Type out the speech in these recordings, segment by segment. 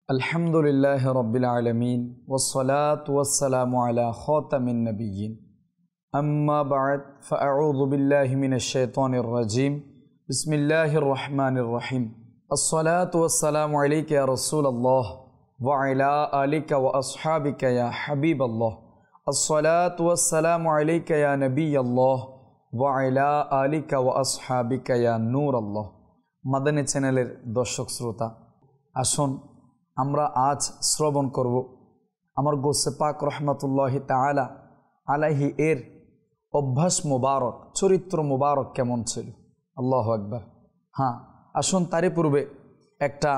আলহামদুলিল্লাহ রব্বিল আলামিন ওয়াসসালাতু ওয়াসসালামু আলা খাতামিন নাবিয়্যিন আম্মা বা'দ ফাআউযু বিল্লাহি মিনাশ শাইতানির রাজীম বিসমিল্লাহির রহমানির রহিম আসসালাতু ওয়াসসালামু আলাইকা ইয়া রাসূলুল্লাহ ওয়া আলা আলিকা ওয়া আসহাবিকা ইয়া হাবিবাল্লাহ আসসালাতু ওয়াসসালামু আলাইকা ইয়া নবিয়াল্লাহ ওয়া আলা আলিকা ওয়া আসহাবিকা ইয়া নূরাল্লাহ। মাদানী চ্যানেলের দর্শক শ্রোতা, আসুন আমরা আজ শ্রবণ করব আমার গোসে পাক রহমতুল্লাহি তাআলা আলাইহি এর অভ্যাস মুবারক, চরিত্র মুবারক কেমন ছিল। আল্লাহু আকবার। আসুন তারই পূর্বে একটা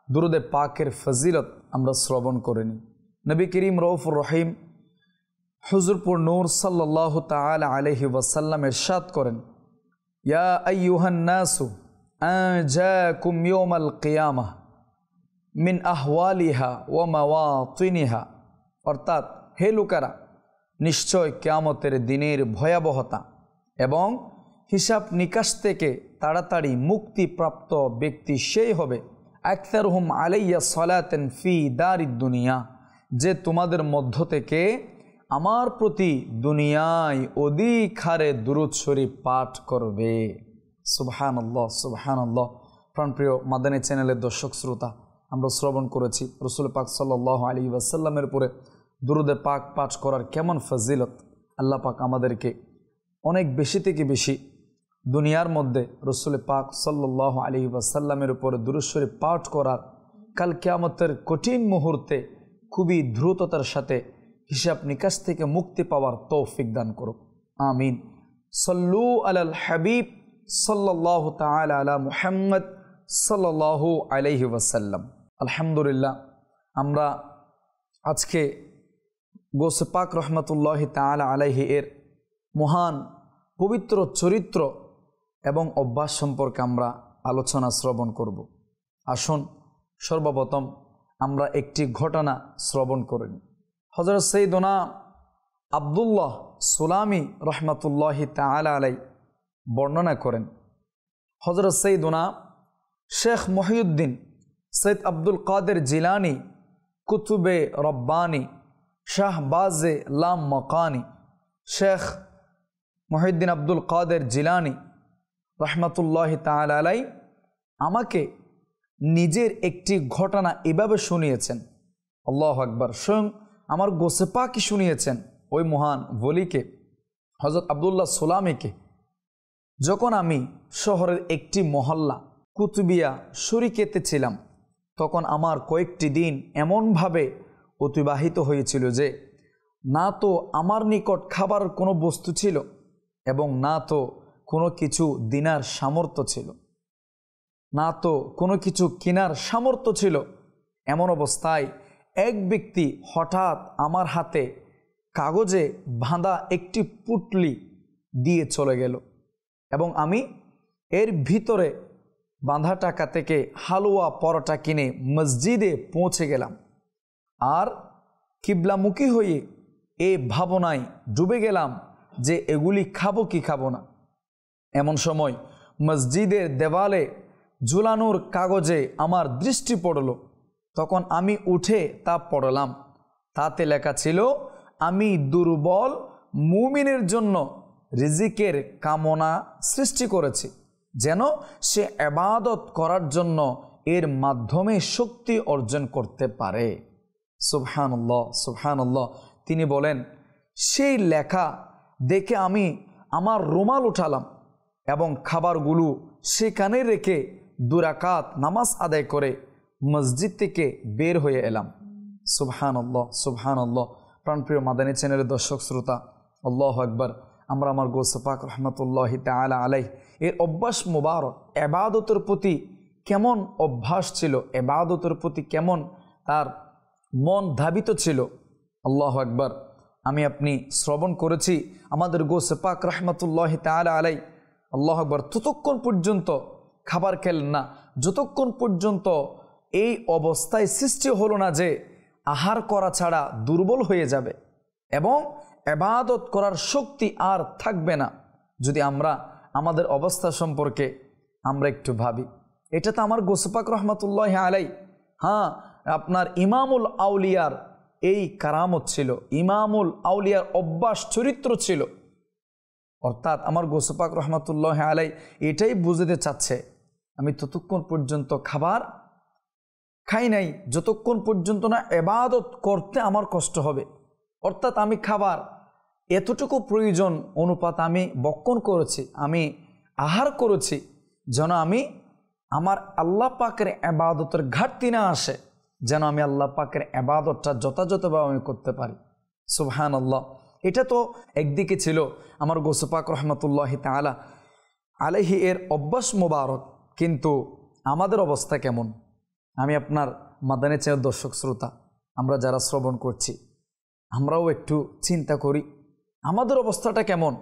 দুরুদে পাকের ফজিলত আমরা শ্রবণ করে নিই। নবী করিম রউফুর রহিম হুজুরপুর নূর সাল্লাল্লাহু তাআলা আলাইহি ওয়াসাল্লাম ইরশাদ করেন, ইয়া আইয়ুহান নাসু আজাকুম ইয়াউমাল কিয়ামাহ মিন আহওয়ালিহা ওয়া মাওয়াতিনিহা, অর্থাৎ হে লোকেরা, নিশ্চয় কিয়ামতের দিনের ভয়াবহতা এবং হিসাব নিকাশ থেকে তাড়াতাড়ি মুক্তিপ্রাপ্ত ব্যক্তি সেই হবে আকসারুহুম আলাইয়া সালাতান ফি দারিদ দুনিয়া, যে তোমাদের মধ্য থেকে আমার প্রতি দুনিয়ায় অধিক হারে দুরূদ শরীফ পাঠ করবে। সুবহানাল্লাহ সুবহানাল্লাহ। প্রাণপ্রিয় মাদানী চ্যানেলের দর্শক শ্রোতা, আমরা শ্রবণ করেছি রাসূল পাক সাল্লাল্লাহু আলাইহি ওয়াসাল্লামের উপরে দুরুদে পাক পাঠ করার কেমন ফজিলত। আল্লাহ পাক আমাদেরকে অনেক বেশি থেকে বেশি দুনিয়ার মধ্যে রাসূল পাক সাল্লাল্লাহু আলাইহি ওয়াসাল্লামের উপরে দুরূদ শরীফ পাঠ করার, কাল কিয়ামতের কঠিন মুহূর্তে খুবই দ্রুততার সাথে হিসাব নিকাশ থেকে মুক্তি পাওয়ার তৌফিক দান করুক, আমিন। সল্লু আলাল হাবিব সাল্লাল্লাহু তাআলা আলা মুহাম্মদ সাল্লাল্লাহু আলাইহি ওয়াসাল্লাম। আলহামদুলিল্লাহ, আমরা আজকে গোসে পাক রহমতুল্লাহি তাআলা আলাইহি এর মহান পবিত্র চরিত্র এবং অভ্যাস সম্পর্কে আমরা আলোচনা শ্রবণ করব। আসুন সর্বপ্রথম আমরা একটি ঘটনা শ্রবণ করে নিই। হযরত সাইয়্যিদুনা আব্দুল্লাহ সুলামি রহমতুল্লাহি তাআলা আলাই বর্ণনা করেন, হযরত সাইয়্যিদুনা শেখ মহিউদ্দিন সৈয়দ আব্দুল কাদের জিলানি কুতুবে রব্বানি শাহবাজে লাম মকানি, শেখ মহিউদ্দিন আব্দুল কাদের জিলানি রহমতুল্লাহি তাআলা আলাই আমাকে নিজের একটি ঘটনা এভাবে শুনিয়েছেন। আল্লাহু আকবার। স্বয়ং আমার গোসে পাকই শুনিয়েছেন ওই মহান ওলিকে, হযরত আব্দুল্লাহ সুলামিকে। যখন আমি শহরের একটি মহল্লা কুতুবিয়া শরিকেতে ছিলাম, তখন আমার কয়েকটি দিন এমনভাবে অতিবাহিত হয়েছিল যে না তো আমার নিকট খাবার কোনো বস্তু ছিল এবং না তো কোনো কিছু দিনার সামর্থ্য ছিল, না তো কোনো কিছু কেনার সামর্থ্য ছিল। এমন অবস্থায় এক ব্যক্তি হঠাৎ আমার হাতে কাগজে বাঁধা একটি পুটলি দিয়ে চলে গেল এবং আমি এর ভিতরে বাঁধা টাকা থেকে হালুয়া পরোটা কিনে মসজিদে পৌঁছে গেলাম আর কিবলামুখী হয়ে এই ভাবনায় ডুবে গেলাম যে এগুলি খাবো কি খাবো না। এমন সময় মসজিদের দেওয়ালে ঝুলানোর কাগজে আমার দৃষ্টি পড়ল। তখন আমি উঠে তা পড়লাম। তাতে লেখা ছিল, আমি দুর্বল মুমিনের জন্য রিজিকের কামনা সৃষ্টি করেছি, যেন সে ইবাদত করার জন্য এর মাধ্যমে শক্তি অর্জন করতে পারে। সুবহানাল্লাহ সুবহানাল্লাহ। তিনি বলেন, সেই লেখা দেখে আমি আমার রুমাল উঠালাম এবং খাবারগুলো সেখানে রেখে 2 রাকাত নামাজ আদায় করে মসজিদ থেকে বের হয়ে এলাম। সুবহানাল্লাহ সুবহানাল্লাহ। প্রাণপ্রিয় মাদানী চ্যানেলের দর্শক শ্রোতা, আল্লাহু আকবার। আমরা আমার গোসে পাক রহমতুল্লাহি তাআলা আলাইহি এর অভ্যাস মুবারক, ইবাদতের প্রতি কেমন অভ্যাস ছিল, ইবাদতের প্রতি কেমন তার মন ধাবিত ছিল। আল্লাহু আকবার। আমি আপনি শ্রবণ করেছি আমাদের গোসে পাক রহমতুল্লাহি তাআলা আলাইহি, আল্লাহু আকবার, ততক্ষণ পর্যন্ত খাবার খেলেন না যতক্ষণ পর্যন্ত এই অবস্থায় সৃষ্টি হলো না যে আহার করা ছাড়া দুর্বল হয়ে যাবে এবং ইবাদত করার শক্তি আর থাকবে না। যদি আমরা আমাদের অবস্থা সম্পর্কে আমরা একটু ভাবি, এটা তো আমার গোসে পাক রহমতুল্লাহি আলাইহি আপনার ইমামুল আউলিয়ার এই কারামত ছিল, ইমামুল আউলিয়ার অভ্যাস চরিত্র ছিল। অর্থাৎ আমার গৌস পাক রহমতুল্লাহ আলাই এটাই বুঝতে চাচ্ছে, আমি ততক্ষণ পর্যন্ত খাবার খাই নাই যতক্ষণ পর্যন্ত না ইবাদত করতে আমার কষ্ট হবে। অর্থাৎ আমি খাবার এতটুকু প্রয়োজন অনুপাত আমি ভক্ষণ করেছি, আমি আহার করেছি, যেন আমি আমার আল্লাহ পাকের ইবাদতের ঘাটতি না আসে, যেন আমি আল্লাহ পাকের ইবাদতটা যথাযথভাবে আমি করতে পারি। সুবহানাল্লাহ। এটা তো একদিকে ছিল আমার গৌস পাক রহমতুল্লাহ তাআলা আলাইহি এর অভ্যাস মোবারক, কিন্তু আমাদের অবস্থা কেমন? আমি আপনার মাদানী চ্যানেল দর্শক শ্রোতা, আমরা যারা শ্রবণ করছি আমরাও একটু চিন্তা করি আমাদের অবস্থাটা কেমন।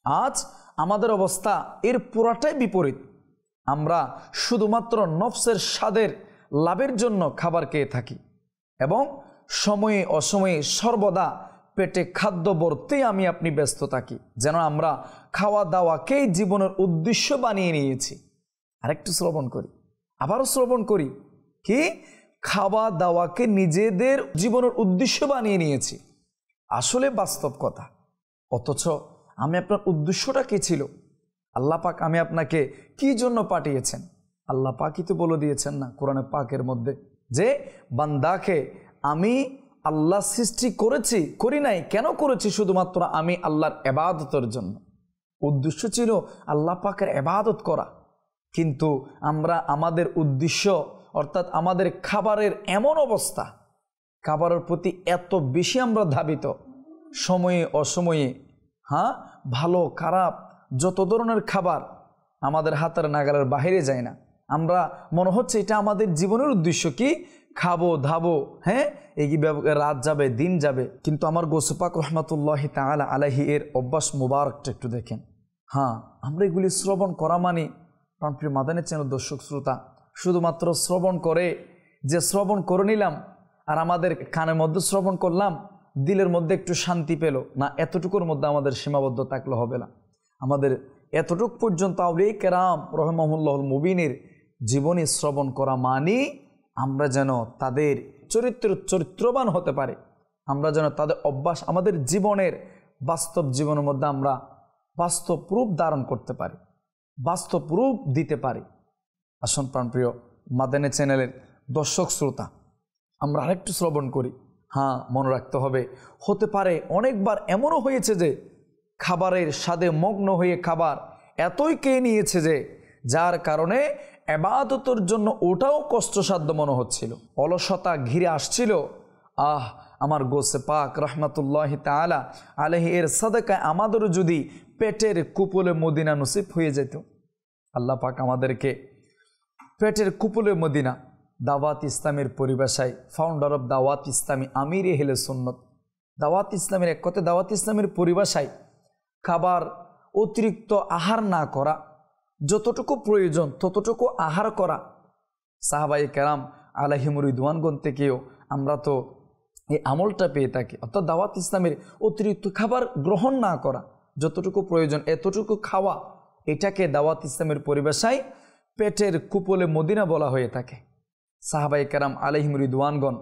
আজ আমাদের অবস্থা এর পুরাটাই বিপরীত। আমরা শুধুমাত্র নফসের স্বাদের লাভের জন্য খাবার খেয়ে থাকি এবং সময়ে অসময়ে সর্বদা পেটে খাদ্য ভরতেই আমি আপনি ব্যস্ত থাকি, যেন আমরা খাওয়া দাওয়াকেই জীবনের উদ্দেশ্য বানিয়ে নিয়েছি। আরেকটু শ্রবণ করি, আবারও শ্রবণ করি, কি খাওয়া দাওয়াকে নিজেদের জীবনের উদ্দেশ্য বানিয়ে নিয়েছি। আসলে বাস্তব কথা। অথচ আমি আপনার উদ্দেশ্যটা কি ছিল? আল্লাহ পাক আমি আপনাকে কি জন্য পাঠিয়েছেন? আল্লাহ পাকই তো বলে দিয়েছেন না কোরআনে পাকের মধ্যে যে বান্দাকে আমি আল্লাহ সৃষ্টি করি নাই, কেন করেছি? শুধুমাত্র আমি আল্লাহর ইবাদতের জন্য। উদ্দেশ্য ছিল আল্লাহ পাকের ইবাদত করা। কিন্তু আমরা আমাদের উদ্দেশ্য অর্থাৎ আমাদের খাবারের এমন অবস্থা, খাবারের প্রতি এত বেশি আমরা ধাবিত, সময়ে অসময়ে ভালো খারাপ যত ধরনের খাবার আমাদের হাতের নাগালের বাইরে যায় না। আমরা মনে হচ্ছে এটা আমাদের জীবনের উদ্দেশ্য, কি খাবো ধাবো, এইভাবে রাত যাবে দিন যাবে। কিন্তু আমার গৌস পাক রহমতুল্লাহ তাআলা আলাইহি এর অভ্যাস মুবারকটা একটু দেখেন। আমরা এগুলি শ্রবণ করা মানে প্রিয় মাদানী চ্যানেল দর্শক শ্রোতা, শুধুমাত্র শ্রবণ করে যে শ্রবণ করে নিলাম আর আমাদের কানের মধ্যে শ্রবণ করলাম, দিলের মধ্যে একটু শান্তি পেল না, এতটুকুর মধ্যে আমাদের সীমাবদ্ধ থাকলে হবে না। আমাদের এতটুক পর্যন্ত আউলিয়া কেরাম রহিমাহুল্লাহুল মুবিনের জীবনী শ্রবণ করা মানে আমরা যেন তাদের চরিত্রবান হতে পারে, আমরা যেন তাদের অভ্যাস আমাদের জীবনের বাস্তব জীবনের মধ্যে আমরা বাস্তব রূপ ধারণ করতে পারি, বাস্তব রূপ দিতে পারি। আসুন প্রাণপ্রিয় মাদানী চ্যানেলের দর্শক শ্রোতা, আমরা আরেকটু শ্রবণ করি। মনে রাখতে হবে, হতে পারে অনেকবার এমনও হয়েছে যে খাবারের স্বাদে মগ্ন হয়ে খাবার এতই খেয়ে নিয়েছে যে যার কারণে ইবাদতের জন্য ওটাও কষ্টসাধ্য মনে হচ্ছিল, অলসতা ঘিরে আসছিল। আমার গৌসে পাক রহমতুল্লাহ তাআলা আলাইহি এর সাদাকায় আমাদেরও যদি পেটের কুপলে মদিনা নসিব হয়ে যেত। আল্লাহ পাক আমাদেরকে পেটের কুপলে মদিনা, দাওয়াত ইসলামের পরিভাষায় ফাউন্ডার অফ দাওয়াত ইসলামী, আমির এহলে সুন্নত, দাওয়াত ইসলামের এক কথায় দাওয়াত ইসলামের পরিভাষায় খাবার অতিরিক্ত আহার না করা, যতটুকু প্রয়োজন ততটুকু আহার করা। সাহাবায়ে কেরাম আলাইহিমুর রিদওয়ানগণ থেকেও আমরা তো এই আমলটা পেয়ে থাকি। অর্থাৎ দাওয়াত ইসলামের অতিরিক্ত খাবার গ্রহণ না করা, যতটুকু প্রয়োজন এতটুকু খাওয়া, এটাকে দাওয়াত ইসলামের পরিভাষায় পেটের কুপলে মদিনা বলা হয়ে থাকে। সাহাবায়ে কেরাম আলাইহিমুর রিদওয়ানগণ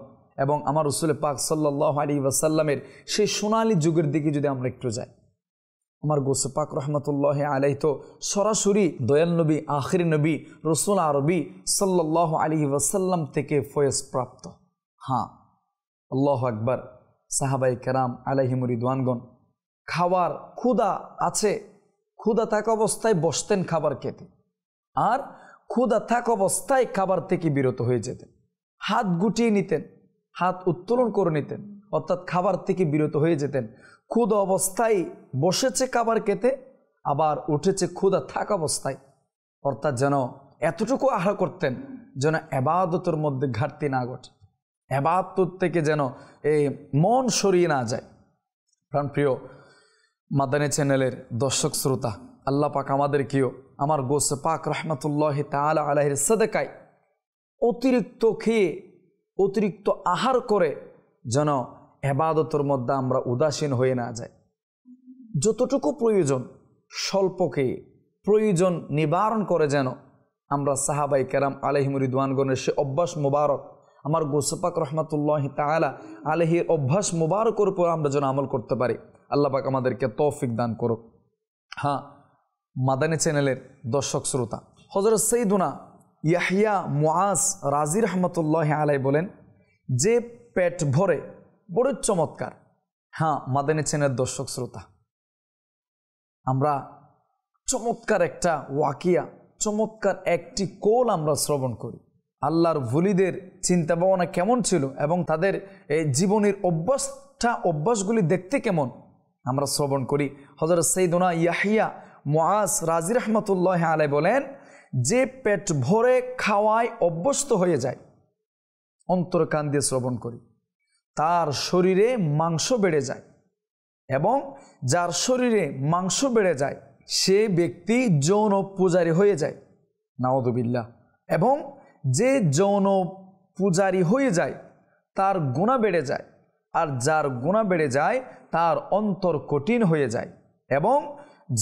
এবং আমার রাসূল পাক সাল্লাল্লাহু আলাইহি ওয়াসাল্লামের সেই সোনালী যুগের দিকে যদি আমরা একটু যাই, আমার গৌস পাক রহমতুল্লাহ আলাইহি তো সরাসরি দয়াল নবী, আখির নবী, রসুল আরবি সাল্লাল্লাহু আলাইহি ওয়াসাল্লাম থেকে ফয়েজ প্রাপ্ত। আল্লাহু আকবার। সাহাবায়ে কেরাম আলাইহিমুর রিদওয়ানগণ খাওয়ার ক্ষুধা আছে, ক্ষুধা থাকা অবস্থায় বসতেন খাবার খেতে, আর ক্ষুধা থাকা অবস্থায় খাবার থেকে বিরত হয়ে যেতেন, হাত গুটিয়ে নিতেন, হাত উত্তোলন করে নিতেন, অর্থাৎ খাবার থেকে বিরত হয়ে যেতেন। ক্ষুধা অবস্থায় বসেছে খাবার খেতে, আবার উঠেছে ক্ষুধা থাকা অবস্থায়, অর্থাৎ যেন এতটুকু আহার করতেন যেন ইবাদতের মধ্যে ঘাটতি না ঘটে, ইবাদত থেকে যেন এই মন সরিয়ে না যায়। প্রাণপ্রিয় মাদানী চ্যানেলের দর্শক শ্রোতা, আল্লাহ পাক আমাদেরকেও আমার গৌস পাক রহমতুল্লাহ তাআলা আলাইহির সাদাকায় অতিরিক্ত খেয়ে অতিরিক্ত আহার করে যেন ইবাদতের মধ্যে আমরা উদাসীন হয়ে না যাই। যতটুকু প্রয়োজন স্বল্প খেয়ে প্রয়োজন নিবারণ করে যেন আমরা সাহাবায়ে কেরাম আলাইহিমুর রিদওয়ানগণের সে অভ্যাস মুবারক আমার গৌস পাক রহমাতুল্লাহি তাআলা আলাইহির অভ্যাস মুবারকের উপর আমরা যেন আমল করতে পারি। আল্লাহ পাক আমাদেরকে তৌফিক দান করুক। হ্যাঁ, মাদানী চ্যানেলের দর্শক শ্রোতা, হযরত সাইয়্যিদুনা ইয়াহইয়া মুআজ রাজি রহমতুল্লাহি আলাইহি বলেন যে পেট ভরে, বড় চমৎকার। হ্যাঁ, মাদানী চ্যানেলের দর্শক শ্রোতা, আমরা চমৎকার একটা ওয়াকিয়া, চমৎকার একটি কোল আমরা শ্রবণ করি। আল্লাহর ওলিদের চিন্তা ভাবনা কেমন ছিল এবং তাদের এই জীবনের অভ্যাসগুলি দেখতে কেমন আমরা শ্রবণ করি। হযরত সাইয়্যিদুনা ইয়াহইয়া মুআজ রাজি রহমতুল্লাহি আলাইহি বলেন যে পেট ভরে খাওয়ায় অভ্যস্ত হয়ে যায়, অন্তর কান দিয়ে শ্রবণ করি, তার শরীরে মাংস বেড়ে যায়, এবং যার শরীরে মাংস বেড়ে যায় সে ব্যক্তি যৌন পূজারী হয়ে যায়, নাউযুবিল্লাহ। এবং যে যৌন পূজারী হয়ে যায় তার গুনাহ বেড়ে যায়, আর যার গুনাহ বেড়ে যায় তার অন্তর কঠিন হয়ে যায়, এবং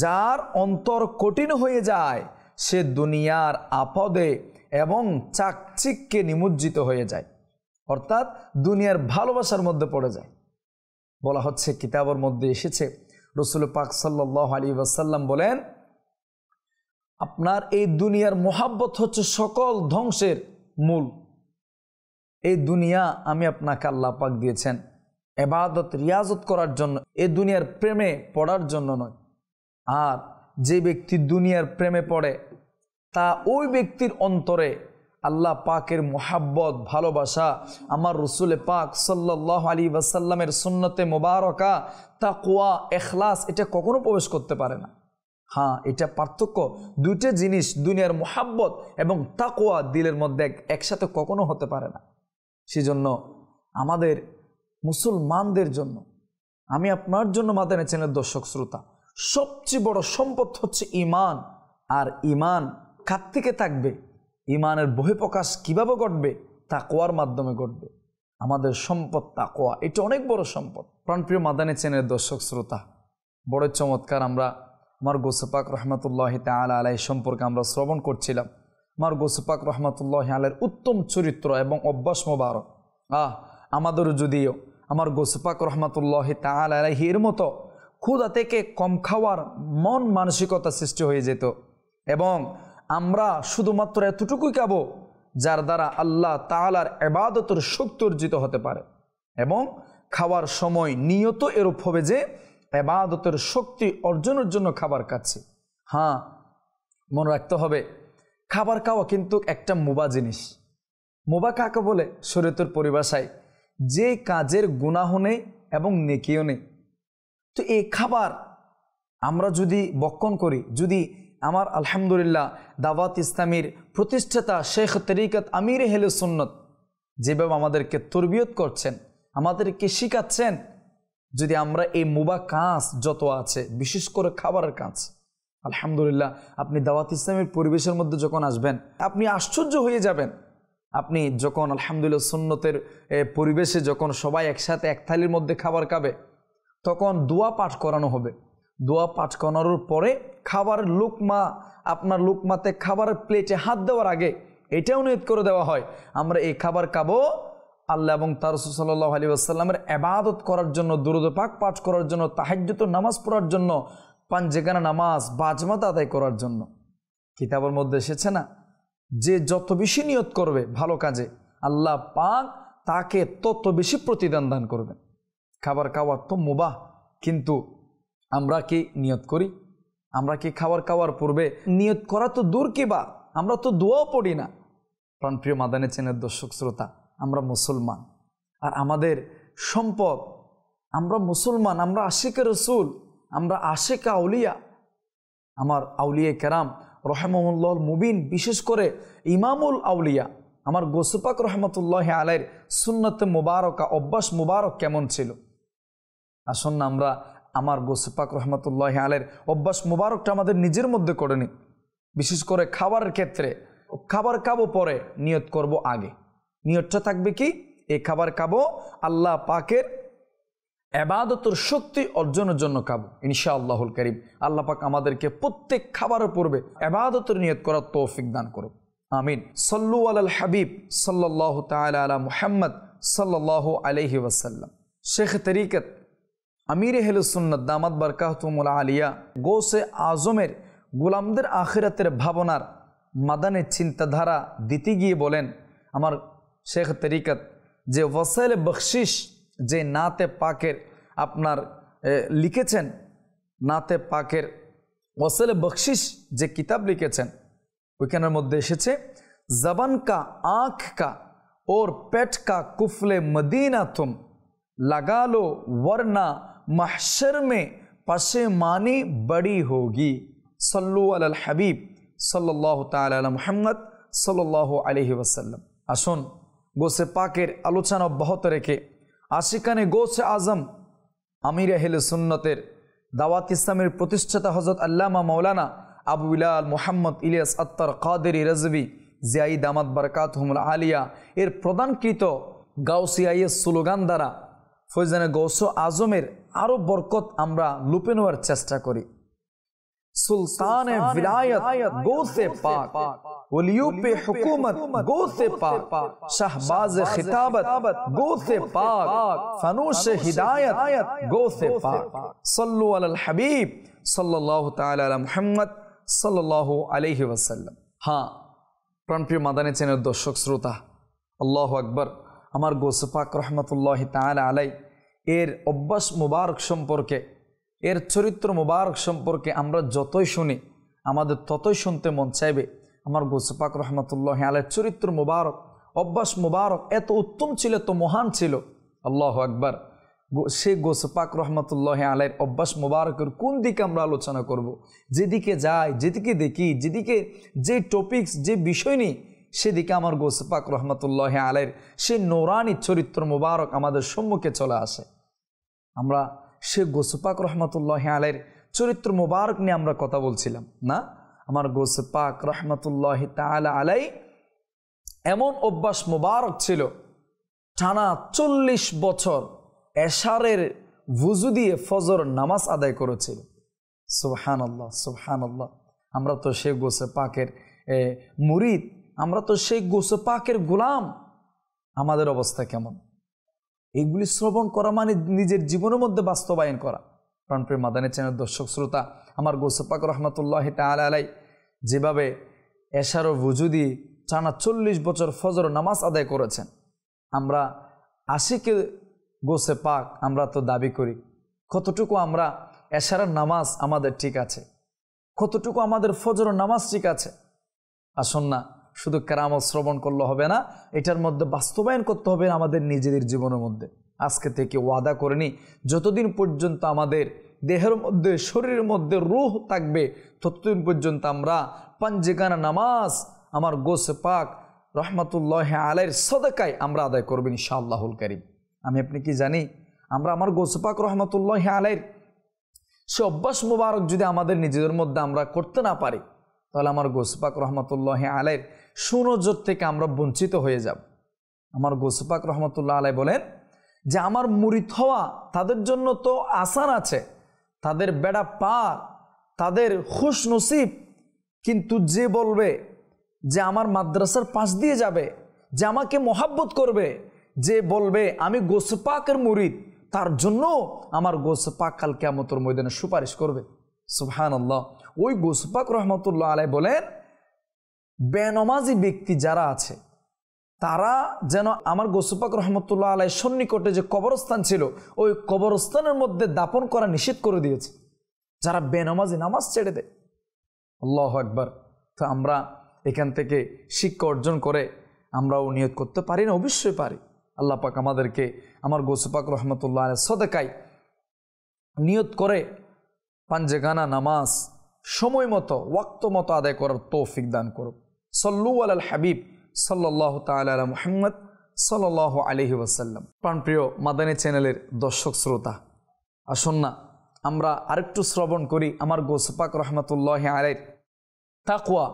যার অন্তর কঠিন হয়ে যায় সে দুনিয়ার আপদে এবং চাকচিক্যে নিমজ্জিত হয়ে যায়, অর্থাৎ দুনিয়ার ভালোবাসার মধ্যে পড়ে যায়। বলা হচ্ছে, কিতাবের মধ্যে এসেছে, রাসূল পাক সাল্লাল্লাহু আলাইহি ওয়াসাল্লাম বলেন আপনার এই দুনিয়ার মোহাব্বত হচ্ছে সকল ধ্বংসের মূল। এই দুনিয়া আমি আপনাকে আল্লাহ পাক দিয়েছেন ইবাদত রিয়াজত করার জন্য, এই দুনিয়ার প্রেমে পড়ার জন্য নয়। আর যে ব্যক্তি দুনিয়ার প্রেমে পড়ে তা ওই ব্যক্তির অন্তরে আল্লাহ পাকের মোহাব্বত, ভালোবাসা, আমার রাসূল পাক সাল্লাল্লাহু আলাইহি ওয়াসাল্লামের সুন্নতে মুবারকা, তাকওয়া, ইখলাস এটা কখনো প্রবেশ করতে পারে না। হ্যাঁ, এটা পার্থক্য। দুইটা জিনিস, দুনিয়ার মোহাব্বত এবং তাকওয়া দিলের মধ্যে একসাথে কখনো হতে পারে না। সেজন্য আমাদের মুসলমানদের জন্য, আমি আপনার জন্য মাদানী চ্যানেলের দর্শক শ্রোতা, সবচেয়ে বড় সম্পদ হচ্ছে ঈমান। আর ঈমান কার থেকে থাকবে? ঈমানের বহিঃপ্রকাশ কিভাবে ঘটবে? তাকওয়ার মাধ্যমে ঘটবে। আমাদের সম্পদ তাকওয়া, এটা অনেক বড় সম্পদ। প্রাণপ্রিয় মাদানী চ্যানেলের দর্শক শ্রোতা, বড় চমৎকার আমরা আমার গৌস পাক রহমাতুল্লাহি তাআলা আলাইহি সম্পর্কে আমরা শ্রবণ করছিলাম। আমার গৌস পাক রহমাতুল্লাহি আলাইহির উত্তম চরিত্র এবং অভ্যাস মোবারক। আমাদেরও যদিও আমার গৌস পাক রহমাতুল্লাহি তাআলা আলাইহির মতো ক্ষুধা থেকে কম খাওয়ার মন মানসিকতা সৃষ্টি হয়ে যেত, এবং আমরা শুধুমাত্র এতটুকুই খাবো যার দ্বারা আল্লাহ তাআলার ইবাদতের শক্তি অর্জিত হতে পারে, এবং খাওয়ার সময় নিয়ত এরূপ হবে যে ইবাদতের শক্তি অর্জনের জন্য খাবার খাচ্ছি। হ্যাঁ, মনে রাখতে হবে খাবার খাওয়া কিন্তু একটা মুবা জিনিস। মুবা কাকে বলে? শরীয়তের পরিভাষায় যে কাজের গুনাহ নেই এবং নেকিও নেই। তো এই খাবার আমরা যদি বক্ষণ করি, যদি আমার আলহামদুলিল্লাহ দাওয়াত ইসলামীর প্রতিষ্ঠাতা শেখ তরিকত আমির আহলে সুন্নত যেভাবে আমাদেরকে তরবিয়ত করছেন, আমাদেরকে শিখাচ্ছেন, যদি আমরা এই মুবা কাজ যত আছে, বিশেষ করে খাবারের কাজ, আলহামদুলিল্লাহ আপনি দাওয়াত ইসলামের পরিবেশের মধ্যে যখন আসবেন আপনি আশ্চর্য হয়ে যাবেন। আপনি যখন আলহামদুলিল্লাহ সুন্নতের পরিবেশে যখন সবাই একসাথে এক থালির মধ্যে খাবার খাবে, তখন দোয়া পাঠ করানো হবে। দোয়া পাঠ করানোর পরে খাবারের লুকমা, আপনার লুকমাতে খাবারের প্লেটে হাত দেওয়ার আগে এটাও নিয়ত করে দেওয়া হয় আমরা এই খাবার খাবো আল্লাহ এবং তার রাসূল সাল্লাল্লাহু আলাইহি ওয়াসাল্লামের ইবাদত করার জন্য, দুরূদ পাক পাঠ করার জন্য, তাহাজ্জুদ নামাজ পড়ার জন্য, পাঁচওয়াক্ত নামাজ বাজমাত আদায় করার জন্য। কিতাবের মধ্যে এসেছে না, যে যত বেশি নিয়ত করবে ভালো কাজে আল্লাহ পাক তাকে তত বেশি প্রতিদান দান করবেন। খাবার খাওয়া তো মুবাহ, কিন্তু আমরা কি নিয়ত করি? আমরা কি খাবার খাওয়ার পূর্বে নিয়ত করা তো দূর কি বা আমরা তো দোয়াও পড়ি না। প্রাণপ্রিয় মাদানী চ্যানেলের দর্শক শ্রোতা, আমরা মুসলমান, আর আমাদের সম্পদ, আমরা মুসলমান, আমরা আশিকে রসুল, আমরা আশিকে আউলিয়া। আমার আউলিয়া কেরাম রহমাহুল্লাহুল মুবিন, বিশেষ করে ইমামুল আউলিয়া আমার গৌস পাক রহমতুল্লাহি আলাইহির সুন্নতে মুবারকা, অভ্যাস মুবারক কেমন ছিল? আসুন না আমরা আমার গৌস পাক রহমতুল্লাহি আলাইহির অভ্যাস মুবারকটা আমাদের নিজের মধ্যে করে নিই। বিশেষ করে খাবারের ক্ষেত্রে, খাবার খাবো পরে, নিয়ত করব আগে। নিয়তটা থাকবে কি? এই খাবার খাবো আল্লাহ পাকের ইবাদতের শক্তি অর্জনের জন্য খাবো ইনশাআল্লাহুল কারীম। আল্লাহ পাক আমাদেরকে প্রত্যেক খাবারের পূর্বে ইবাদতের নিয়ত করার তৌফিক দান করুন। আমিন। সল্লু আলাল হাবিব সাল্লাল্লাহু তাআলা আলা মুহাম্মদ সাল্লাল্লাহু আলাইহি ওয়াসাল্লাম। শেখ তরিকত আমির আহলুস সুন্নাত দামাত বারকাতুহুল আলিয়া গৌসে আজমের গোলামদের আখিরাতের ভাবনার মাদানে চিন্তাধারা দিতে গিয়ে বলেন, আমার শেখ তরিকত যে ওয়াসাইল বখশিশ যে নাতে পাকের আপনার লিখেছেন, নাতে পাকের ওয়াসাইল বখশিশ যে কিতাব লিখেছেন, ওইখানের মধ্যে এসেছে জবান কা आँख का और पेट का कुफले मदीना तुम लगा लो वरना महशर में पशेमानी बड़ी होगी। सल्लु अलल हबीब सल्लल्लाहु ताआला अला मुहम्मद सल्लल्लाहु अलैहि वसल्लम। আসুন গোসে পাকের আলোচনা অব্যাহত রেখে আশিকানে গোসে আজম আমির আহলে সুন্নতের দাওয়াত ইসলামের প্রতিষ্ঠাতা হযরত আল্লামা মাওলানা আবু বিলাল মুহাম্মদ ইলিয়াস আত্তার কাদেরী রাজভী জিয়াই দামাত বারকাতুহুল আলিয়া এর প্রদানকৃত গাউসিয়াইয়ের স্লোগান দ্বারা ফয়জানে গৌস আজমের আরও বরকত আমরা লুপে নেওয়ার চেষ্টা করি। सुल्तान विलायत गौसे पाक, वलियों पे हुकूमत गौसे पाक, शहबाज खिताबत गौसे पाक, फनूश हिदायत गौसे पाक। सल्लु अलल हबीब सल्लल्लाहु ताआला अला मुहम्मद सल्लल्लाहु अलैहि वसल्लम। हाँ প্রাণপ্রিয় মাদানী চ্যানেলের দর্শক শ্রোতা, আল্লাহু আকবার। আমার গৌসে পাক রহমতুল্লাহি তাআলা আলাই এর অভ্যাস মুবারক সম্পর্কে, এর চরিত্র মুবারক সম্পর্কে আমরা যতই শুনি আমাদের ততই শুনতে মন চাইবে। আমার গৌসে পাক রহমতুল্লাহি আলাইহির চরিত্র মুবারক, অভ্যাস মুবারক এত উত্তম ছিল, এত মহান ছিল। আল্লাহু আকবার। সেই গৌসে পাক রহমতুল্লাহি আলাইহির অভ্যাস মুবারকের কোন দিকে আমরা আলোচনা করব? যেদিকে যাই, যেদিকে দেখি, যেদিকে যে টপিকস, যে বিষয় নিই, সেদিকে আমার গৌসে পাক রহমতুল্লাহি আলাইহির সেই নূরানি চরিত্র মুবারক আমাদের সম্মুখে চলে আসে। আমরা সে গৌসে পাক রহমতুল্লাহি আলাইহির চরিত্র মুবারক নিয়ে আমরা কথা বলছিলাম না? আমার গৌসে পাক রহমতুল্লাহি তাআলা আলাই এমন অভ্যাস মুবারক ছিল, টানা 40 বছর এশারের ওযু দিয়ে ফজর নামাজ আদায় করেছিল। সুবহানাল্লাহ, সুবহানাল্লাহ। আমরা তো সেই গৌসে পাকের মুরিদ, আমরা তো সেই গৌসে পাকের গোলাম। আমাদের অবস্থা কেমন? এগুলি শ্রবণ করা মানে নিজের জীবনের মধ্যে বাস্তবায়ন করা। প্রাণপ্রিয় মাদানী চ্যানেল দর্শক শ্রোতা, আমার গৌসে পাক রহমতুল্লাহি তাআলা আলাইহি যেভাবে এশার ওযু দিয়ে টানা 40 বছর ফজর নামাজ আদায় করেছেন, আমরা আশিকে গৌসে পাক আমরা তো দাবি করি। কতটুকু আমরা এশারের নামাজ আমাদের ঠিক আছে, কতটুকু আমাদের ফজর নামাজ ঠিক আছে? আসুন না, শুধু কেরামত শ্রবণ করলে হবে না, এটার মধ্যে বাস্তবায়ন করতে হবে আমাদের নিজেদের জীবনের মধ্যে। আজকে থেকে ওয়াদা করে নি, যতদিন পর্যন্ত আমাদের দেহের মধ্যে, শরীরের মধ্যে রূহ থাকবে, ততদিন পর্যন্ত আমরা পাঞ্জেগানা নামাজ আমার গৌসে পাক রহমতুল্লাহি আলাইহির সদকায় আমরা আদায় করব ইনশাআল্লাহুল কারীম। আমি আপনি কি জানি, আমরা আমার গৌসে পাক রহমতুল্লাহি আলাইহির সে অভ্যাস মুবারক যদি আমাদের নিজেদের মধ্যে আমরা করতে না পারি, তাহলে আমার গৌসে পাক রহমতুল্লাহি আলাইহির সুনজর থেকে আমরা বঞ্চিত হয়ে যাব। আমার গৌসে পাক রহমতুল্লাহ আলাইহি বলেন যে আমার মুরিদ হওয়া তাদের জন্য তো আসান আছে, তাদের বেড়া পার, তাদের খুশ নসিব। কিন্তু যে বলবে, যে আমার মাদ্রাসার পাশ দিয়ে যাবে, যে আমাকে মহাব্বত করবে, যে বলবে আমি গৌসে পাকের মুরিদ, তার জন্য আমার গৌসে পাক কাল কিয়ামতের ময়দানে সুপারিশ করবে। সুবহানাল্লাহ। ওই গৌসে পাক রহমতুল্লাহ আলাইহি বলেন বেনমাজি ব্যক্তি যারা আছে তারা যেন আমার গৌসে পাক রহমতুল্লাহ আলাইহির সন্নিকটে যে কবরস্থান ছিল, ওই কবরস্থানের মধ্যে দাপন করা নিষেধ করে দিয়েছে, যারা বেনমাজি নামাজ ছেড়ে দেয়। আল্লাহু আকবার। তো আমরা এখান থেকে শিক্ষা অর্জন করে আমরাও নিয়ত করতে পারি না? অবশ্যই পারি। আল্লাহ পাক আমাদেরকে আমার গৌসে পাক রহমতুল্লাহ আলাইহির সদকায় নিয়ত করে পাঞ্জেগানা নামাজ সময় মতো, ওয়াক্ত মতো আদায় করার তৌফিক দান করুন। সল্লু আলাল হাবিব সাল্লাল্লাহু তাআলা আলা মুহাম্মদ সাল্লাল্লাহু আলাইহি ওয়াসাল্লাম। প্রাণপ্রিয় মাদানী চ্যানেলের দর্শক শ্রোতা, আসুন না আমরা আরেকটু শ্রবণ করি আমার গৌসে পাক রহমতুল্লাহি আলাইহির তাকওয়া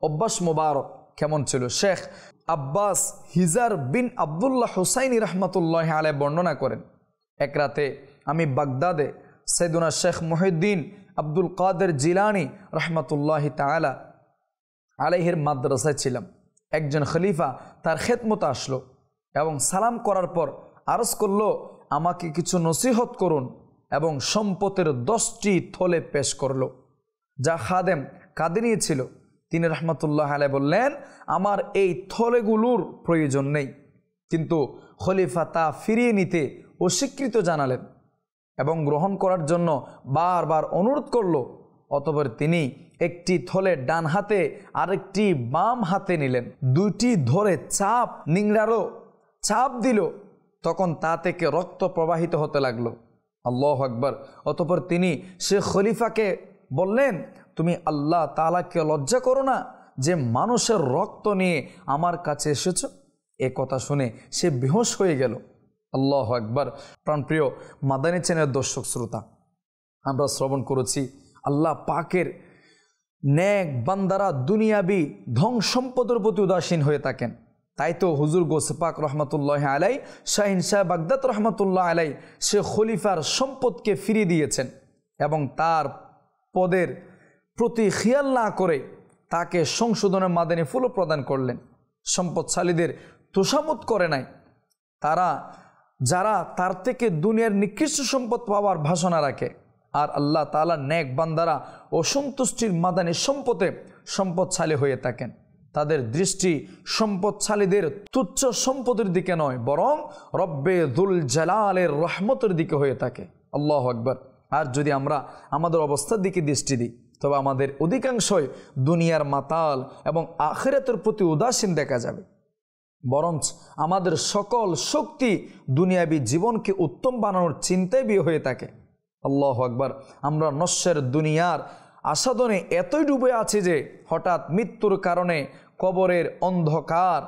অভ্যাস মুবারক কেমন ছিল। শেখ আব্বাস হিজার বিন আবদুল্লাহ হুসাইনি রহমতুল্লাহি আলাইহি বর্ণনা করেন, এক রাতে আমি বাগদাদে সৈয়দনা শেখ মুহিউদ্দিন আব্দুল কাদের জিলানী রহমতুল্লাহি তাআলা আলাইহির মাদ্রাসায় ছিলাম। একজন খলিফা তার খেদমতে আসলো এবং সালাম করার পর আরজ করলো, আমাকে কিছু নসিহত করুন, এবং সম্পদের 10টি থলে পেশ করলো যা খাদেম কাঁধে নিয়েছিল। তিনি রহমতুল্লাহ আলাইহি বললেন, আমার এই থলেগুলোর প্রয়োজন নেই। কিন্তু খলিফা তা ফিরিয়ে নিতে অস্বীকৃত জানালেন এবং গ্রহণ করার জন্য বারবার অনুরোধ করল। অতঃপর তিনি একটি থলে ডান হাতে আরেকটি বাম হাতে নিলেন, দুইটি ধরে নিংড়ালো, চাপ দিল, তখন তা থেকে রক্ত প্রবাহিত হতে লাগলো। আল্লাহু আকবার। অতঃপর তিনি সে খলিফাকে বললেন, তুমি আল্লাহ তাআলাকে লজ্জা করো না যে মানুষের রক্ত নিয়ে আমার কাছে এসেছ? এ কথা শুনে সে বেহুশ হয়ে গেল। আল্লাহু আকবার। প্রাণপ্রিয় মাদানী চ্যানেলের দর্শক শ্রোতা, আমরা শ্রবণ করেছি আল্লাহ পাকের নেক বান্দারা দুনিয়াবি ধন সম্পদের প্রতি উদাসীন হয়ে থাকেন। তাই তো হুজুর গোসে পাক রহমতুল্লাহ আলাই, শাহিন শাহ বাগদাদ রহমতুল্লাহ আলাই সে খলিফার সম্পদকে ফিরিয়ে দিয়েছেন এবং তার পদের প্রতি খেয়াল না করে তাকে সংশোধনের মাদানী ফুলও প্রদান করলেন। সম্পদশালীদের তোষামত করে নাই, যারা তার থেকে দুনিয়ার নিকৃষ্ট সম্পদ পাওয়ার ভাষণা রাখে। আর আল্লাহ তাআলা নেক বান্দারা অসন্তুষ্টির মাদানী সম্পদশালী হয়ে থাকেন। তাদের দৃষ্টি সম্পদশালীদের তুচ্ছ সম্পদের দিকে নয়, বরং রব্বে যুল জালালের রহমতের দিকে হয়ে থাকে। আল্লাহু আকবার। আর যদি আমরা আমাদের অবস্থার দিকে দৃষ্টি দিই, তবে আমাদের অধিকাংশই দুনিয়ার মাতাল এবং আখিরাতের প্রতি উদাসীন দেখা যাবে। বরঞ্চ আমাদের সকল শক্তি দুনিয়াবী জীবনকে উত্তম বানানোর চিন্তায় বিয়ে হয়ে থাকে। আল্লাহু আকবার। আমরা নশ্বর দুনিয়ার আস্বাদনে এতই ডুবে আছি যে হঠাৎ মৃত্যুর কারণে কবরের অন্ধকার,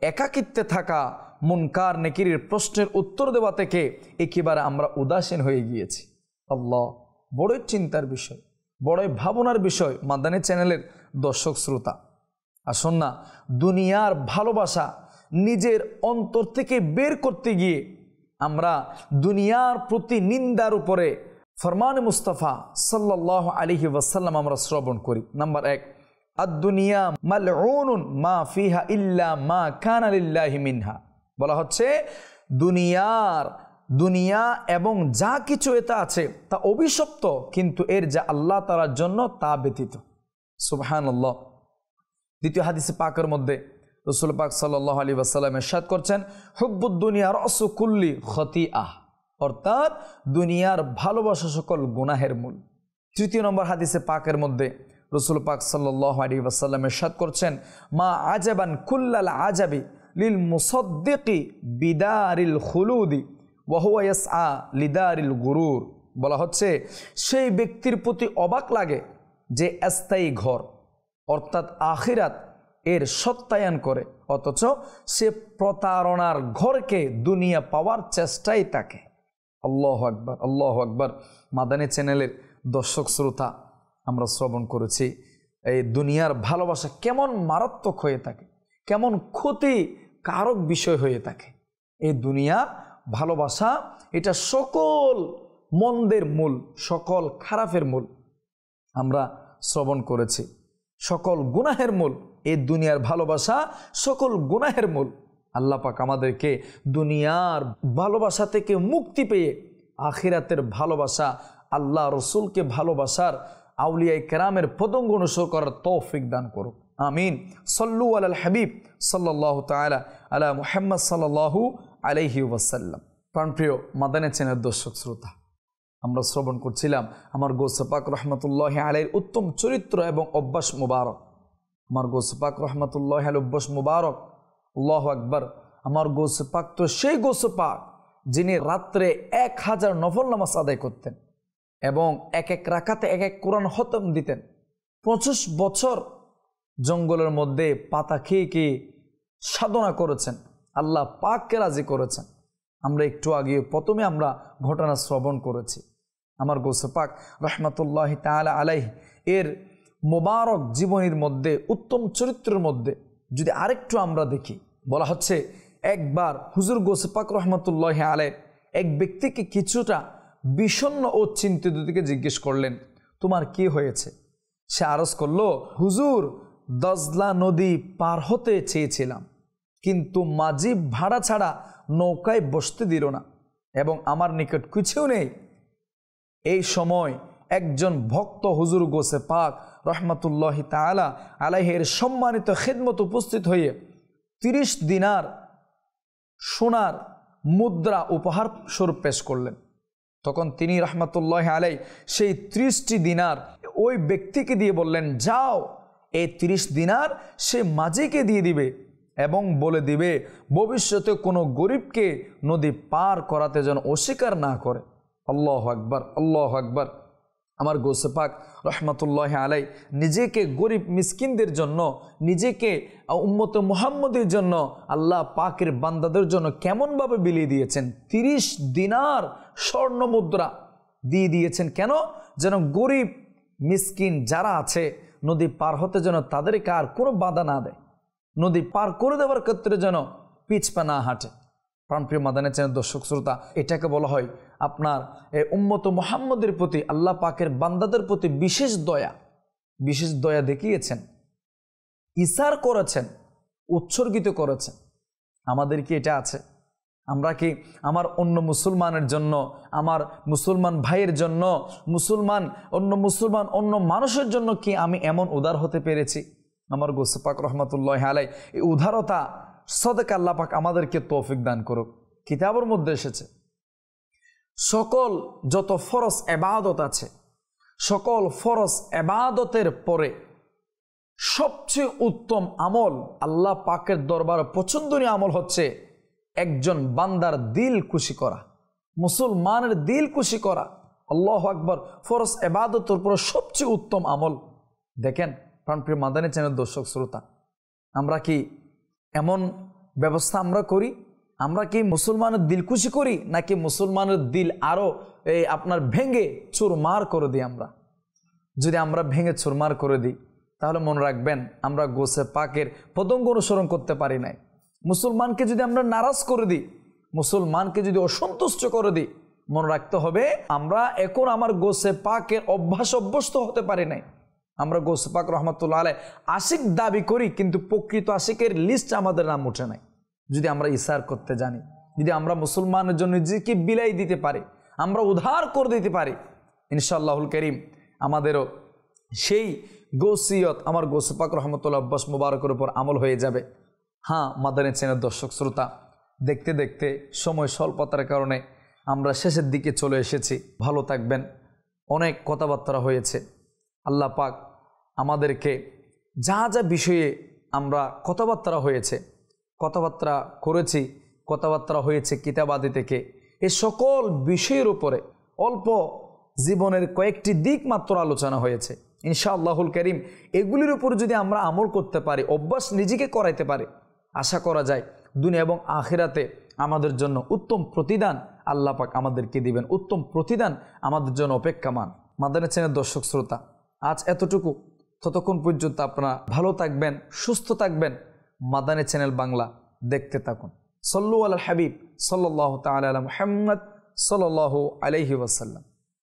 একাকিত্বে থাকা, মুনকার নেকিরের প্রশ্নের উত্তর দেওয়া থেকে একেবারে আমরা উদাসীন হয়ে গিয়েছি। আল্লাহ, বড়ই চিন্তার বিষয়, বড়ই ভাবনার বিষয়। মাদানী চ্যানেলের দর্শক শ্রোতা, আসুন না দুনিয়ার ভালোবাসা নিজের অন্তর থেকে বের করতে গিয়ে আমরা দুনিয়ার প্রতি নিন্দার উপরে ফরমান মুস্তাফা সাল্লাল্লাহু আলাইহি ওয়াসাল্লাম আমরা শ্রবণ করি। নাম্বার 1, আদ-দুনিয়া মালউনুন মা ফিহা ইল্লা মা কানা লিল্লাহি মিনহা। বলা হচ্ছে দুনিয়া এবং যা কিছু এতে আছে তা অভিশপ্ত, কিন্তু এর যা আল্লাহ তাআলার জন্য তা ব্যতীত। সুবহানাল্লাহ। দ্বিতীয় হাদিসে পাকের মধ্যে রাসূল পাক সাল্লাল্লাহু আলাইহি ওয়াসাল্লাম ইরশাদ করছেন, হুব্বুদ দুনিয়া রাসু কুল্লি খতিআহ, অর্থাৎ দুনিয়ার ভালোবাসা সকল গুনাহের মূল। তৃতীয় নম্বর হাদিসে পাকের মধ্যে রাসূল পাক সাল্লাল্লাহু আলাইহি ওয়াসাল্লাম ইরশাদ করছেন, মা আজাবান কুল্লাল আজাবি লিল মুসাদ্দিকি বিদারিল খুলুদি ওয়া হুয়া ইয়াসআ লিদারিল গুরুর। বলা হচ্ছে সেই ব্যক্তির প্রতি অবাক লাগে যে স্থায়ী ঘর অর্থাৎ আখিরাত এর সত্যায়ন করে, অথচ সে প্রতারণার ঘরকে দুনিয়া পাওয়ার চেষ্টায় থাকে। আল্লাহু আকবার, আল্লাহু আকবার। মাদানী চ্যানেলের দর্শক শ্রোতা, আমরা শ্রবণ করেছি এই দুনিয়ার ভালোবাসা কেমন মারাত্মক হয়ে থাকে, কেমন ক্ষতিকারক বিষয় হয়ে থাকে। এই দুনিয়ার ভালোবাসা এটা সকল মন্দের মূল, সকল খারাপের মূল। আমরা শ্রবণ করেছি সকল গুনাহের মূল। এই দুনিয়ার ভালোবাসা সকল গুনাহের মূল। আল্লাহ পাক আমাদেরকে দুনিয়ার ভালোবাসা থেকে মুক্তি পেয়ে আখিরাতের ভালোবাসা, আল্লাহ রসুলকে ভালোবাসার, আউলিয়ায়ে কেরামের পদঙ্গ অনুসরণ করার তৌফিক দান করুক। আমিন। সল্লু আলাল হাবিব সাল্লাল্লাহু তাআলা আলা মুহাম্মদ সাল্লাল্লাহু আলাইহি ওয়াসাল্লাম। প্রাণপ্রিয় মাদানী চ্যানেলের দর্শক শ্রোতা, আমরা শ্রবণ করছিলাম আমার গৌসে পাক রহমতুল্লাহি আলাইহির উত্তম চরিত্র এবং অভ্যাস মুবারক। আমার গৌসে পাক রহমতুল্লাহি আলাইহির অভ্যাস মুবারক। আল্লাহু আকবার। আমার গৌসে পাক তো সেই গৌসে পাক যিনি রাত্রে 1000 নফল নামাজ আদায় করতেন এবং এক এক রাকাতে এক এক কোরআন খতম দিতেন। 25 বছর জঙ্গলের মধ্যে পাতা খেয়ে খেয়ে সাধনা করেছেন, আল্লাহ পাককে রাজি করেছেন। আমরা একটু আগে প্রথমে আমরা ঘটনা শ্রবণ করেছি। আমার গৌসে পাক রহমতুল্লাহি তাআলা আলাইহি এর মোবারক জীবনীর মধ্যে, উত্তম চরিত্রের মধ্যে যদি আরেকটু আমরা দেখি, বলা হচ্ছে একবার হুজুর গৌসে পাক রহমতুল্লাহি আলাইহি এক ব্যক্তিকে কিছুটা বিষণ্ণ ও চিন্তিত দিকে জিজ্ঞেস করলেন, তোমার কি হয়েছে? সে আরজ করলো, হুজুর দজলা নদী পার হতে চেয়েছিলাম, কিন্তু মাঝি ভাড়া ছাড়া নৌকায় বসতে দিল না এবং আমার নিকট কিছুও নেই। এই সময় একজন ভক্ত হুজুর গোসে পাক রহমতুল্লাহি তাআলা আলাইহির সম্মানিত খিদমত উপস্থিত হয়ে 30 দিনার সোনার মুদ্রা উপহার স্বরূপ পেশ করলেন। তখন তিনি রহমতুল্লাহি আলাইহি সেই 30টি দিনার ওই ব্যক্তিকে দিয়ে বললেন, যাও এই 30 দিনার সে মাঝিকে দিয়ে দিবে এবং বলে দিবে ভবিষ্যতে কোনো গরিবকে নদী পার করাতে যেন অস্বীকার না করে। আল্লাহু আকবার, আল্লাহু আকবার। আমার গোসে পাক রহমতুল্লাহি আলাইহি নিজেকে গরিব মিসকিনদের জন্য, নিজেকে উম্মতে মুহাম্মদের জন্য, আল্লাহ পাকের বান্দাদের জন্য কেমনভাবে বিলিয়ে দিয়েছেন। 30 দিনার স্বর্ণ মুদ্রা দিয়ে দিয়েছেন। কেন? যেন গরিব মিসকিন যারা আছে নদী পার হতে যেন তাদেরকে আর কোনো বাধা না দেয়, নদী পার করে দেওয়ার ক্ষেত্রে যেন পিছপা না হাঁটে। প্রাণপ্রিয় মাদানী চ্যানেল দর্শক শ্রোতা, এটাকে বলা হয় আপনার উম্মত মুহাম্মদের প্রতি আল্লাহ পাকের বান্দাদের প্রতি বিশেষ দয়া দেখিয়েছেন, ইসার করেছেন, উৎসর্গিত করেছেন। আমাদের কি এটা আছে? আমরা কি আমার অন্য মুসলমানের জন্য, আমার মুসলমান ভাইয়ের জন্য, অন্য মানুষের জন্য কি আমি এমন উদার হতে পেরেছি? আমার গোসে পাক রহমতুল্লাহি আলাইহি এই উদারতা সদকা আল্লাহ পাক আমাদেরকে তৌফিক দান করুক। কিতাবের মধ্যে এসেছে সকল যত ফরজ ইবাদত আছে, সকল ফরজ ইবাদতের পরে সবচেয়ে উত্তম আমল, আল্লাহ পাকের দরবারে পছন্দনীয় আমল হচ্ছে একজন বান্দার দিল খুশি করা, মুসলমানের দিল খুশি করা। আল্লাহু আকবার। ফরজ ইবাদতের পরে সবচেয়ে উত্তম আমল। দেখেন প্রাণপ্রিয় মাদানী চ্যানেল দর্শক শ্রোতা, আমরা কি এমন ব্যবস্থা আমরা করি? আমরা কি মুসলমানের দিল খুশি করি, নাকি মুসলমানের দিল আরও আপনার ভেঙে চুরমার করে দিই? আমরা যদি আমরা ভেঙে চুরমার করে দিই তাহলে মনে রাখবেন আমরা গোসে পাকের পদঙ্গ অনুসরণ করতে পারি নাই। মুসলমানকে যদি আমরা নারাজ করে দিই, মুসলমানকে যদি অসন্তুষ্ট করে দিই, মনে রাখতে হবে আমরা এখন আমার গোসে পাকের অভ্যস্ত হতে পারি নাই। আমরা গোসে পাক রহমতুল্লাহ আলাইহি আশিক দাবি করি, কিন্তু প্রকৃত আশিকের লিস্ট আমাদের নাম ওঠে নাই। যদি আমরা ইসার করতে জানি, যদি আমরা মুসলমানের জন্য নিজেকে বিলাই দিতে পারি, আমরা উদ্ধার করে দিতে পারি, ইনশাআল্লাহুল কারীম আমাদেরও সেই গোসিয়ত আমার গোসে পাক রহমতুল্লাহ আব্বাস মুবারকের উপর আমল হয়ে যাবে। হ্যাঁ মাদানী চ্যানেল দর্শক শ্রোতা, দেখতে দেখতে সময় স্বল্পতার কারণে আমরা শেষের দিকে চলে এসেছি। ভালো থাকবেন। অনেক কথাবার্তা হয়েছে। আল্লাহ পাক আমাদেরকে যা যা বিষয়ে আমরা কথাবার্তা করেছি, কথাবার্তা হয়েছে কিতাবাদি থেকে, এই সকল বিষয়ের উপরে অল্প জীবনের কয়েকটি দিক মাত্র আলোচনা হয়েছে। ইনশাআল্লাহুল কারীম এগুলির উপর যদি আমরা আমল করতে পারি, অভ্যাস নিজেকে করাইতে পারি, আশা করা যায় দুনিয়া এবং আখিরাতে আমাদের জন্য উত্তম প্রতিদান আল্লাহ পাক আমাদেরকে দিবেন। উত্তম প্রতিদান আমাদের জন্য অপেক্ষমান। মাদানী চ্যানেল দর্শক শ্রোতা, আজ এতটুকু। ততক্ষণ পর্যন্ত আপনারা ভালো থাকবেন, সুস্থ থাকবেন। মাদানী চ্যানেল বাংলা দেখতে থাকুন। সল্লু আলাল হাবিব সাল্লাল্লাহু তাআলা আলা মুহাম্মদ সাল্লাল্লাহু আলাইহি ওয়াসাল্লাম।